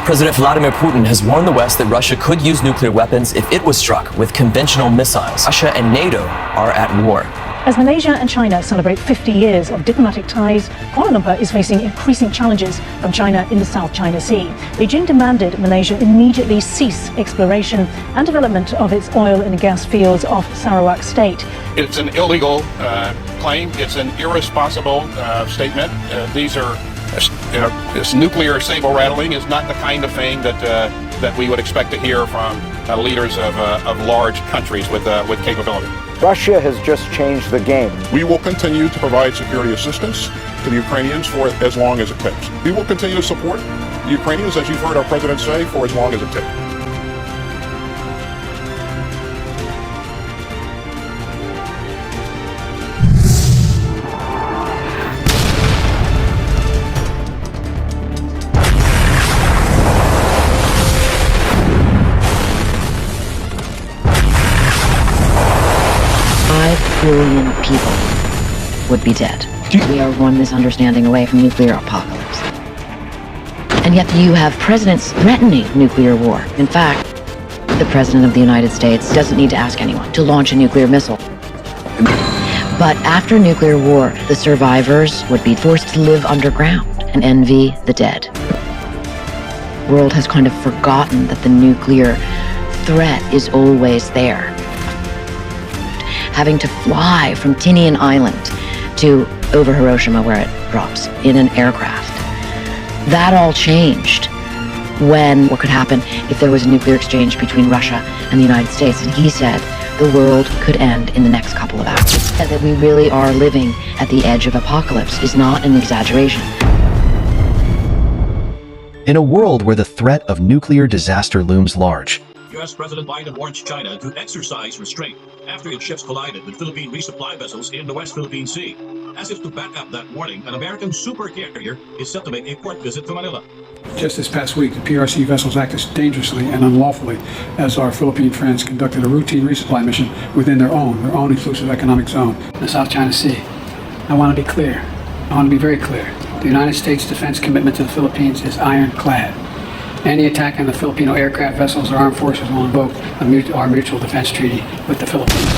President Vladimir Putin has warned the West that Russia could use nuclear weapons if it was struck with conventional missiles. Russia and NATO are at war. As Malaysia and China celebrate 50 years of diplomatic ties, Kuala Lumpur is facing increasing challenges from China in the South China Sea. Beijing demanded Malaysia immediately cease exploration and development of its oil and gas fields off Sarawak State. It's an illegal claim. It's an irresponsible statement. This nuclear saber rattling is not the kind of thing that we would expect to hear from leaders of large countries with capability. Russia has just changed the game. We will continue to provide security assistance to the Ukrainians for as long as it takes. We will continue to support the Ukrainians, as you've heard our president say, for as long as it takes. Billion people would be dead. We are one misunderstanding away from nuclear apocalypse. And yet you have presidents threatening nuclear war. In fact, the President of the United States doesn't need to ask anyone to launch a nuclear missile. But after nuclear war, the survivors would be forced to live underground and envy the dead. The world has kind of forgotten that the nuclear threat is always there. Having to fly from Tinian Island to over Hiroshima where it drops in an aircraft. That all changed when what could happen if there was a nuclear exchange between Russia and the United States. And he said the world could end in the next couple of hours. And that we really are living at the edge of apocalypse is not an exaggeration. In a world where the threat of nuclear disaster looms large, U.S. President Biden warns China to exercise restraint after its ships collided with Philippine resupply vessels in the West Philippine Sea. As if to back up that warning, an American supercarrier is set to make a port visit to Manila. Just this past week, the PRC vessels acted dangerously and unlawfully as our Philippine friends conducted a routine resupply mission within their own exclusive economic zone, the South China Sea. I want to be clear. I want to be very clear. The United States defense commitment to the Philippines is ironclad. Any attack on the Filipino aircraft vessels or armed forces will invoke our mutual defense treaty with the Philippines.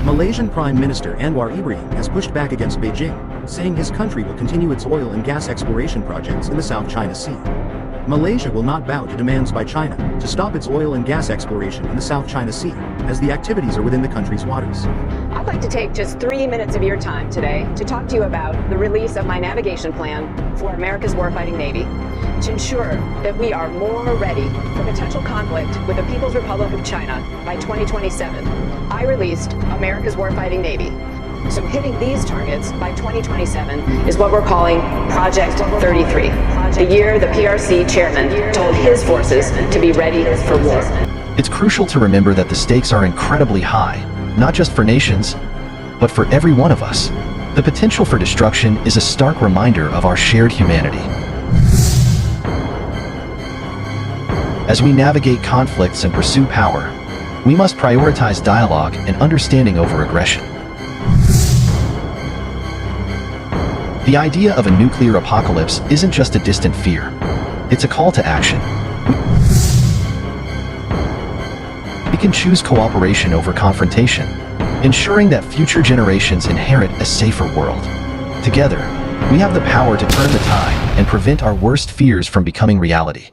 Malaysian Prime Minister Anwar Ibrahim has pushed back against Beijing, saying his country will continue its oil and gas exploration projects in the South China Sea. Malaysia will not bow to demands by China to stop its oil and gas exploration in the South China Sea, as the activities are within the country's waters. I'd like to take just 3 minutes of your time today to talk to you about the release of my navigation plan for America's warfighting Navy to ensure that we are more ready for potential conflict with the People's Republic of China by 2027. I released America's warfighting Navy. So hitting these targets by 2027 is what we're calling Project 33, the year the PRC chairman told his forces to be ready for war. it's crucial to remember that the stakes are incredibly high, not just for nations, but for every one of us. The potential for destruction is a stark reminder of our shared humanity. As we navigate conflicts and pursue power, we must prioritize dialogue and understanding over aggression. The idea of a nuclear apocalypse isn't just a distant fear. It's a call to action. We can choose cooperation over confrontation, ensuring that future generations inherit a safer world. Together, we have the power to turn the tide and prevent our worst fears from becoming reality.